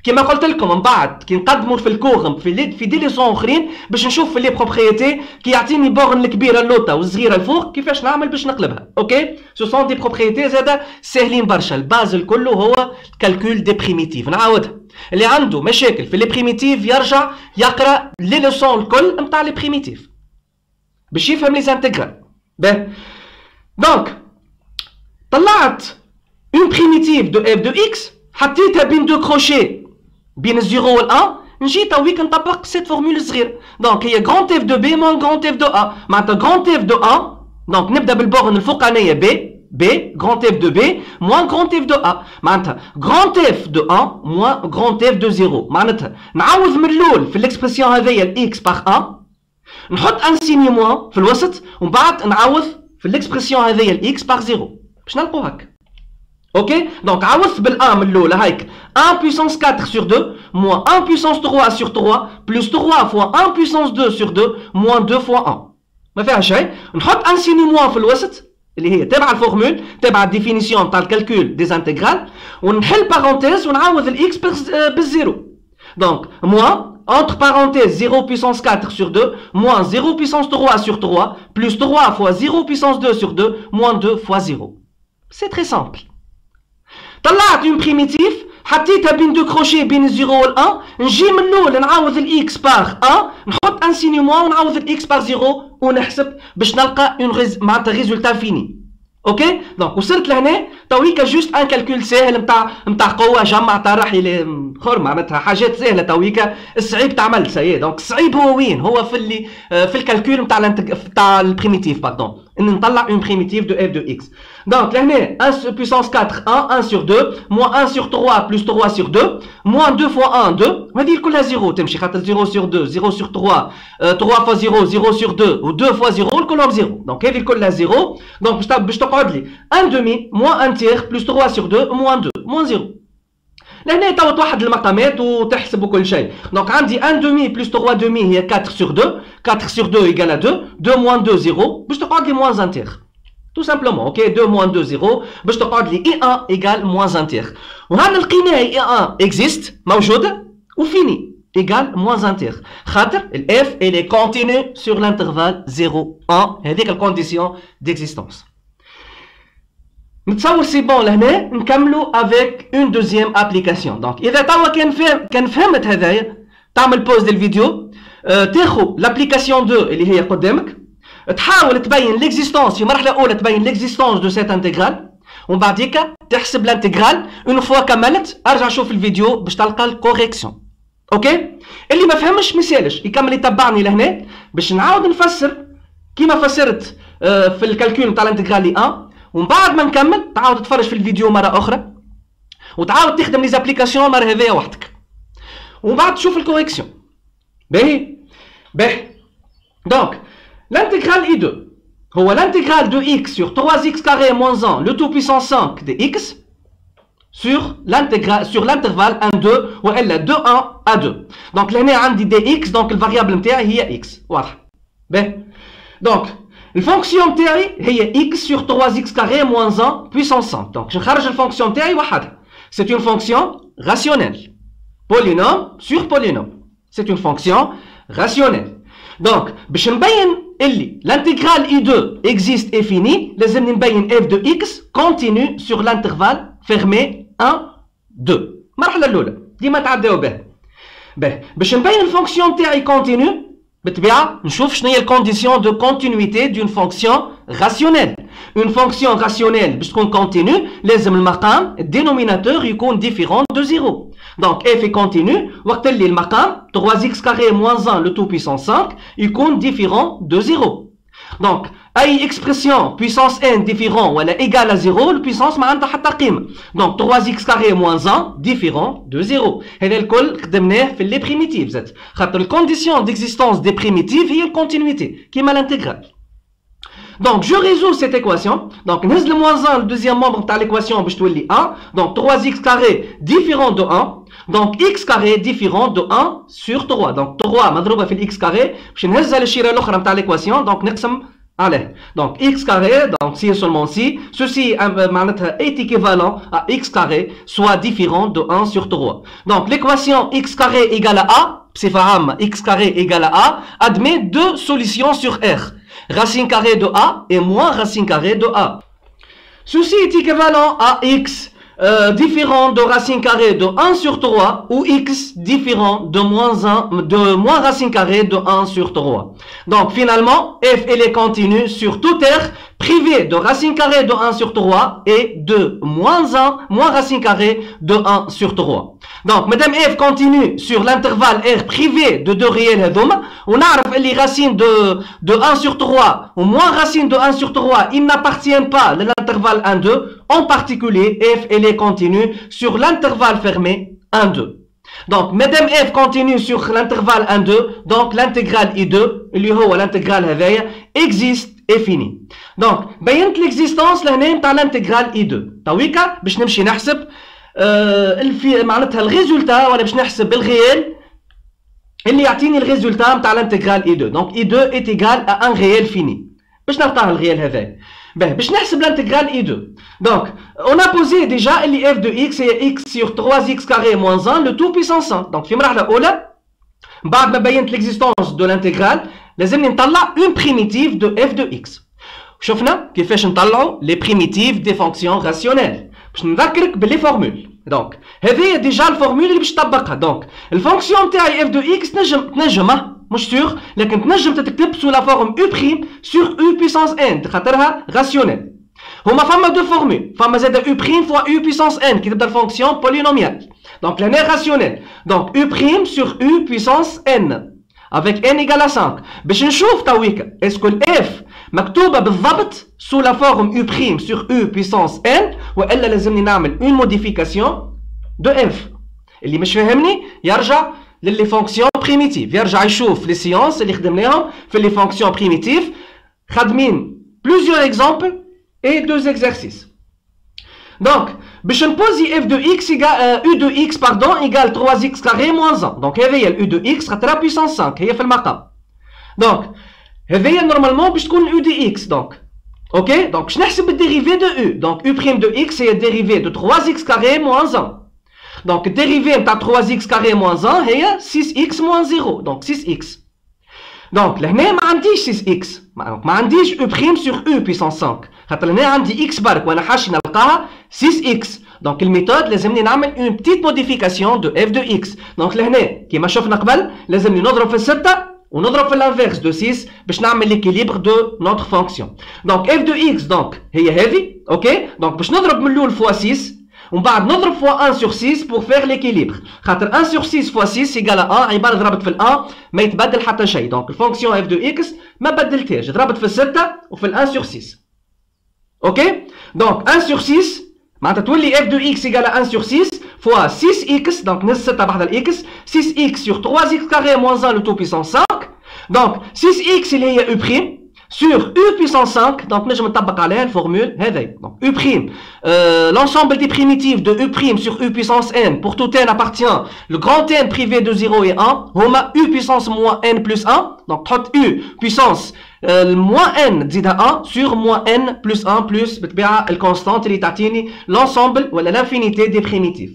كما قلت لكم من بعد كي نقدموا في الكور في دي ليسون اخرين باش نشوف في لي بروبريتي كي يعطيني بورن الكبيره اللوطه والصغيره الفوق كيفاش نعمل باش نقلبها. اوكي سو سون دي بروبريتي زاده ساهلين برشا. الباز الكل هو كالكول دي بريميتيف. نعاودها اللي عنده مشاكل في لي بريميتيف يرجع يقرا لي ليسون الكل نتاع لي بريميتيف باش يفهم لي زانتيغرال. باه دونك طلعت اون بريميتيف دو اف دو اكس حطيتها بين دو كروشي بين الزيرو وال 1 نجي تويك نطبق سيت فورمول صغير. دونك هي غران اف دو بي موان غران اف دو ا معناتها غران اف دو ا دونك نبدا بالبورن الفوقانيه بي غران اف دو بي موان غران اف دو ا معناتها غران اف دو 1 موان غران اف دو 0 معناتها نعوض من الاول في الاكسبرسيون هذيا الاكس باغ 1 نحط ان سيني موان في الوسط ومن بعد نعوض في الاكسبرسيون هذيا الاكس باغ 0 باش نلقوا هكا. اوكي دونك عوضت بالان من الاولى هايك 1 puissance 4 sur 2 moins 1 puissance 3 sur 3 plus 3 fois 1 puissance 2 sur 2 moins 2 fois 1 ما فيها شيء. نحط ان سيني موان في الوسط اللي هي تبع الفورمول تبع الديفينيسيون تاع الكالكول دي انتجرال ونحل بارونتيز ونعوض الاكس بالزيرو. دونك موان entre parenthèses 0 puissance 4 sur 2 moins 0 puissance 3 sur 3 plus 3 fois 0 puissance 2 sur 2 moins 2 fois 0. C'est très simple. طلعت اون بريميتيف حطيتها بين دو كروشي بين الزيرو وال 1 نجي من الاول نعوض الاكس باغ 1 نحط ان سيني موان ونعوض الاكس باغ 0 ونحسب باش نلقى اون معناتها ريزولتا فيني. اوكي دونك وصلت لهنا تويكا جوست ان كالكول ساهل نتاع قوه جمع طرح خور معناتها حاجات ساهله تويكا. الصعيب تعمل سي دونك الصعيب هو وين؟ هو في الكالكول نتاع البريميتيف باردون ان نطلع اون بريميتيف دو اف دو اكس. دونك لهنا 1 puissance 4 1 sur 2 moins 1 sur 3 plus 3 sur 2 moins 2 fois 1 2 هذه كلها 0 تمشي خاطر 0 sur 2 0 sur 3 3 fois 0 0 sur 2 و 2 fois 0 كلهم 0 دونك هذه كلها 0 دونك باش تقعد لي 1 demi moins 1 tiers plus 3 sur 2 moins 2 moins 0. لهنا تو توحد المقامات وتحسب كل شيء. دونك عندي 1 demi plus 3 demi هي 4 sur 2 4 sur 2 égale à 2 2 moins 2 0 باش تقعد لي moins 1 tiers tout simplement. ok 2 moins 2 0 باش تقعد لي I1 égale moins 1 tiers وهنا لقيناه I1 existe موجوده وفيني égale moins 1 tiers خاطر ال F elle est continue sur l'intervalle 0 1 هذيك الكونديسيون d'existence. نتصور سي بون لهنا نكملوا افيك اون دوزيام ابليكاسيون. دونك اذا توا كان فهمت هذايا تعمل بوز للفيديو تاخذ لابليكاسيون 2 اللي هي قدامك تحاول تبين ليكزيستونس في مرحله اولى تبين ليكزيستونس دو سيت انتجرال ومن بعديك تحسب الانتجرال اون فوا كملت ارجع شوف الفيديو باش تلقى الكوريكسيون. اوكي اللي ما فهمش ما يسالش يكمل يتبعني لهنا باش نعاود نفسر كيما فسرت في الكالكول نتاع الانتجرال 1 ومن بعد ما نكمل تعاود تتفرج في الفيديو مره اخرى وتعاود تخدم لي زابليكاسيون مره هذيا وحدك ومن بعد تشوف الكوريكسيون. باهي باهي. دونك l'intégral I2 هو l'intégral de x sur 3x carré moins 1 le tout puissance 5 de x sur l'intervalle 1 2 والا 2 1 à 2. دونك لهنا عندي دي x دونك الفاريابل نتاعي هي x واضح. باهي. دونك الفونكسيون نتاعي هي x sur 3x carré moins 1 puissance 5. دونك نخرج الفونكسيون نتاعي وحدها. C'est une fonction rationnelle. Polynôme sur polynôme. C'est une fonction rationnelle. Donc, باش نبين اللي l'intégral I2 existe et fini, لازم نبين f de x continue sur l'intervalle fermé 1 2. المرحلة الأولى ديما تعداو بها. باش نبين الفونكسيون تاعي continue بالطبيعة نشوف شنو هي الكونديسيون دو كونتينيتي دون فونكسيون راسيونيل. اون فونكسيون راسيونيل باش تكون كونتينيو لازم المقام الدينوميناتور يكون ديفيرون دو زيرو. دونك اف كونتينيو وقت اللي المقام 3x كاري موان 1 لو تو بيسونس 5 يكون ديفيرون دو زيرو. دونك اي اكسبرسيون بيسونس ان ديفيرون ولا ايغال ا زيرو البيسونس ما عندها حتى قيمه. دونك 3x كاري موان 1 ديفيرون دو زيرو. هذا الكل خدمناه في لي بريميتيف زاد خاطر الكونديسيون ديكزيستونس دي بريميتيف هي الكونتينيتي كيما الانتيغرال. Donc je résous cette équation. Donc نهز le moins 1 le deuxième membre de l'équation باش تولي 1. Donc 3x carré différent de 1. Donc x carré différent de 1 sur 3. Donc 3 مضروبة في x carré باش نهزها للشيرة الأخرى نتاع l'équation. Donc نقسم عليه. Donc x carré donc si et seulement si ceci معناتها est équivalent à x carré soit différent de 1 sur 3. Donc l'équation x carré égale à a بصفة عامة x carré égale à a admet deux solutions sur R. Racine carrée de A et moins racine carrée de A. Ceci est équivalent à x différent de racine carrée de 1 sur 3 ou x différent de moins racine carrée de 1 sur 3. Donc finalement, f elle est continue sur toute R privée de racine carrée de 1 sur 3 et de moins racine carrée de 1 sur 3. Donc madame f continue sur l'intervalle R privé de deux réels هذوما ونعرف اللي racine de 1 sur 3 ou moins racine de 1 sur 3 il n'appartient pas à l'intervalle 1 2 en particulier f elle est continue sur l'intervalle fermé 1 2. Donc madame f continue sur l'intervalle 1 2 donc l'intégrale I2 اللي هو l'intégrale هذايا existe et fini. Donc بينت l'existence لهنا نتاع l'intégrale I2. تويكا باش نمشي نحسب معناتها الريزولتا ولا باش نحسب الريال اللي يعطيني الريزولتا نتاع الانتجرال اي 2. دونك اي 2 est égal à un réel fini. باش نلقاه الريال هذا؟ باش نحسب الانتجرال اي 2. دونك on a posé déjà اللي f de x هي x sur 3x carré moins 1 le tout puissance 1. دونك في مرحله اولى بعد ما بينت l'existence de l'intégrale لازمني نطلع une primitive de f de x. شفنا كيفاش نطلعوا les primitives des fonctions rationnelles. باش نذكرك باللي فورمول. دونك هذه ديجا الفورمول اللي باش تطبقها. دونك الفونكسيون تاعي اف دو اكس تنجم مش سور لكن تنجم تتكتب سو لا فورم او بريم سور او بيسونس ان خاطرها راسيونيل. هما فما دو فورمول فما زاد او بريم فوا او بيسونس ان كي تبدا الفونكسيون بولينوميال. دونك لهنا راسيونيل. دونك او بريم سور او بيسونس ان avec n égale à 5 باش نشوف تويكا اسكو الاف مكتوبه بالضبط سو لا فورم u prime sur u puissance n والا لازمني نعمل اون موديفيكاسيون دو اف. اللي مش فاهمني يرجع للي فونكسيون بريميتيف يرجع يشوف لي سيونس اللي خدمناهم في لي فونكسيون بريميتيف خادمين بلوزيور اكزامبل اي دوز اكزرسيس. دونك باش نبوزي f de x u de x pardon égale 3x carré moins 1. دونك هذه هي u de x خاطرها puissance 5 هي في المقام. دونك هذه نورمالمون باش تكون u de x. دونك اوكي دونك باش نحسب الديريفي دو u. دونك u prime de x هي الديريفي de 3x carré moins 1. دونك الديريفي نتاع 3x carré moins 1 هي 6x moins 0 دونك 6x. دونك لهنا ما عنديش 6x ما عنديش u prime sur u puissance 5 خاطر هنا عندي x برك وانا حاشي نلقاها 6x. دونك الميثود لازمني نعمل اون بتيت موديفيكاسيون دو f de x. دونك لهنا كيما شفنا قبل لازمني نضرب في الستة ونضرب في الانفيرس دو 6 باش نعمل ليكيليبر دو نوتر فونكسيون. دونك f de x دونك هي هذه اوكي. دونك باش نضرب من الاول فوا 6 ومن بعد نضرب فوا 1 sur 6 pour faire l'équilibre. خاطر 1 sur 6 fois 6 égale à 1 عبارة ضربت في ال 1 ما يتبدل حتى شيء. دونك الفونكسيون f de x ما بدلتهاش ضربت في الستة وفي ال 1 sur 6. اوكي دونك 1 sur 6 معناتها تولي f de x égale à 1 sur 6 fois 6x donc نص 6 بعد الاكس 6x sur 3x carré moins 1 le tout puissance 5 donc 6x اللي هي u prime sur u puissance 5 donc نجم نطبق عليها الفورمول هذي donc u prime l'ensemble des primitives de u prime sur u puissance n pour tout n appartient le grand n privé de 0 et 1 هما u puissance moins n plus 1 donc تحط u puissance moins n تزيدها 1 sur moins n plus 1 plus بالطبيعة الكونستانت اللي تعطيني l'ensemble ولا l'infinité des primitives.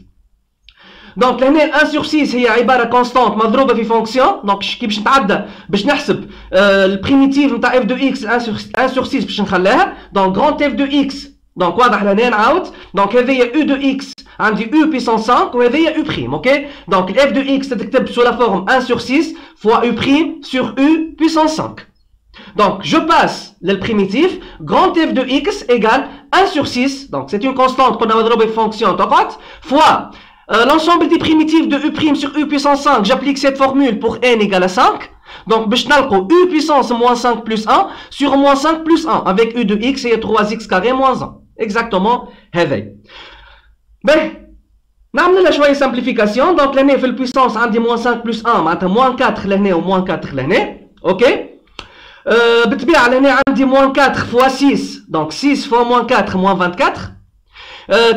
دونك لهنا 1 sur 6 هي عباره كونستانت مضروبه في فونكسيون دونك كي باش نتعدى باش نحسب البريميتيف نتاع اف دو اكس 1 sur 6 باش نخليها دونك غران اف دو اكس دونك واضح لهنا نعاود دونك هذيا او دو اكس عندي او بيسونس 5 وهذيا او بريم اوكي دونك الاف دو اكس تكتب سو لا فورم 1 sur 6 fois u prime sur u puissance 5. Donc, je passe le primitif, grand f de x égale 1 sur 6, donc c'est une constante qu'on a redrobée fonction, fois l'ensemble des primitifs de u' sur u puissance 5, j'applique cette formule pour n égale à 5. Donc, je vais u puissance moins 5 plus 1 sur moins 5 plus 1 avec u de x et 3x carré moins 1. Exactement, هذي. Ben, نعمل لها شوية simplification. Donc, l'année في الpuissance عندي moins 5 plus 1 معناتها moins 4 لهنا و moins 4 لهنا. Ok. بالطبيعة لهنا عندي moins 4 fois 6. Donc, 6 fois moins 4 moins 24.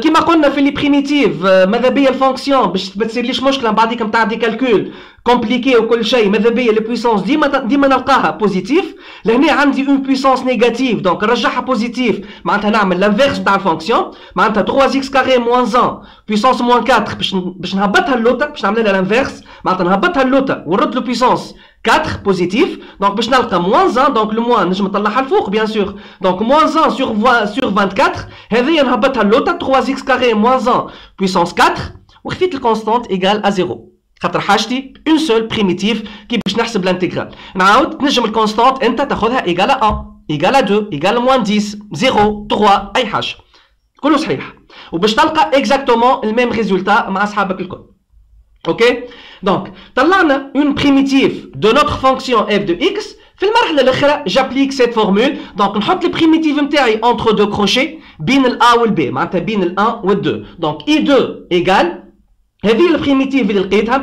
كما قلنا في لي بريميتيف ماذا بيا الفونكسيون باش ما تصيرليش مشكله بعديك نتاع دي كالكول كومبليكي وكل شيء ماذا بيا لي بويسونس ديما نلقاها بوزيتيف لهنا عندي اون بويسونس نيجاتيف دونك نرجعها بوزيتيف معناتها نعمل لانفيرس نتاع الفونكسيون معناتها 3x كاري موان 1 بويسونس موان 4 باش نهبطها اللوطه باش نعمل لها لانفيرس معناتها نهبطها اللوطه ونرد له بويسونس 4 بوزيتيف دونك باش نلقى موان 1 دونك لو موان نجم نطلعها الفوق بيان سور دونك موان 1 sur 24 هذه نهبطها اللوطه 3x كاري موان 1 بويسونس 4 وخفيت الكونستانت ايغال ا 0 خاطر حاجتي اون سول بريميتيف كي باش نحسب الانتجرال نعاود تنجم الكونستانت انت تاخذها ايغال 1 ايغال 2 ايغال موان 10 0 3 اي حاجه كله صحيح وباش تلقى اكزاكتومون الميم ريزولتا مع اصحابك الكل. اوكي دونك طلعنا اون بريميتيف دو نوتر فونكسيون اف دو اكس في المرحله الاخرى جابليك سيت فورمول دونك نحط البريميتيف نتاعي انتر دو كروشي بين الا والبي معناتها بين ال1 وال2 دونك اي 2 ايغال هذه البريميتيف اللي لقيتها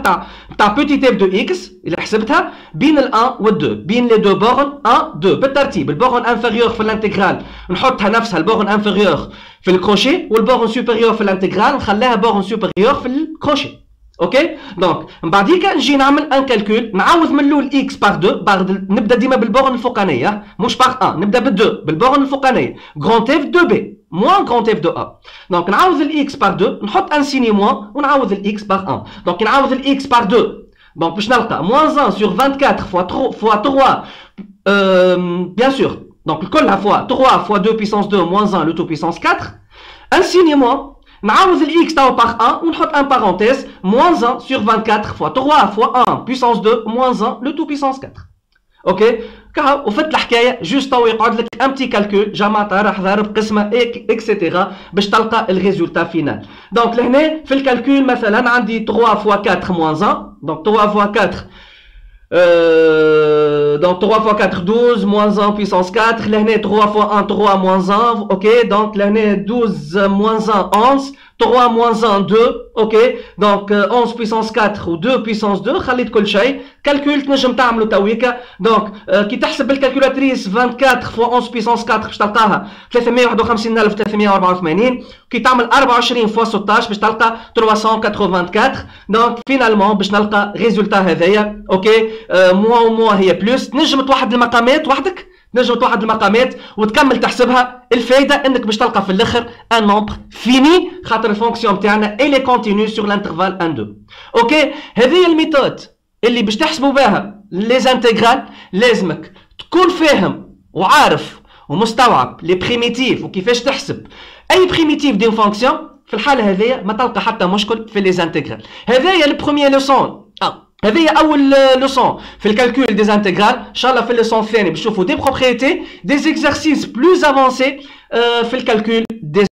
نتاع بوتيت اف دو اكس اللي حسبتها بين ال1 وال2 بين لي دو بورن 1 2 بالترتيب البورن انفيريور في الانتجرال نحطها نفسها البورن انفيريور في الكروشي والبورن سوبيريور في الانتجرال نخليها بورن سوبيريور في الكروشي. اوكي دونك من بعديك نجي نعمل ان كالكول نعوض من الاول اكس بار 2 نبدا ديما بالبورن الفوقانيه مش بار 1 نبدا بال2 بالبورن الفوقانيه غران اف 2 بي موان غران اف 2 ا دونك نعوض الاكس بار 2 نحط ان سيني موان ونعوض الاكس بار 1 دونك نعوض الاكس بار 2 دونك باش نلقى موان 1 sur 24 fois 3 bien sûr donc الكلها fois 3 fois 2 puissance 2 moins 1 le tout puissance 4 un signe moins نعوض الاكس تاو بار 1 ونحط ان بارونتيز موان 1 sur 24 fois 3 fois 1 puissance 2 moins 1 le tout puissance 4. اوكي كهو وفت الحكايه جوست تو يقعد لك ان بتي كالكول جمعتها راح ضارب قسمه اكسيتيرا باش تلقى الريزولتا فينال. دونك لهنا في الكالكول مثلا عندي 3 fois 4 moins 1 دونك 3 fois 4 donc 3 fois 4 12 moins 1 puissance 4 لهنا 3 fois 1 3 moins 1 ok donc لهنا 12 moins 1 11 3 moins 1 2 ok donc 11 puissance 4 و 2 puissance 2 خليت كل شيء كالكول تنجم تعملوا تويكا دونك كي تحسب بالكالكولاتريس 24 fois 11 puissance 4 باش تلقاها 351384 كي تعمل 24 fois 16 باش تلقى 384 دونك فينالمون باش نلقى ريزولتا هذايا اوكي موا وموا هي بلوس تنجم توحد المقامات وحدك تنجم توحد المقامات وتكمل تحسبها الفايده انك باش تلقى في الاخر ان نومبر فيني خاطر الفونكسيون تاعنا الي كونتينيو سور لانترفال 1 2 اوكي هذه الميثود اللي باش تحسبوا بها لي زانتيغرال لازمك تكون فاهم وعارف ومستوعب لي بريميتيف وكيفاش تحسب اي بريميتيف دين فونكسيون في الحاله هذيا ما تلقى حتى مشكل في لي زانتيغرال. هذايا البروميير لوسون هذه اول لوسون في الكالكول دي زانتيغرال ان شاء الله في اللوسون الثاني باش نشوفوا دي بروبريتي دي اكزرسيس بلوز افونسي في الكالكول دي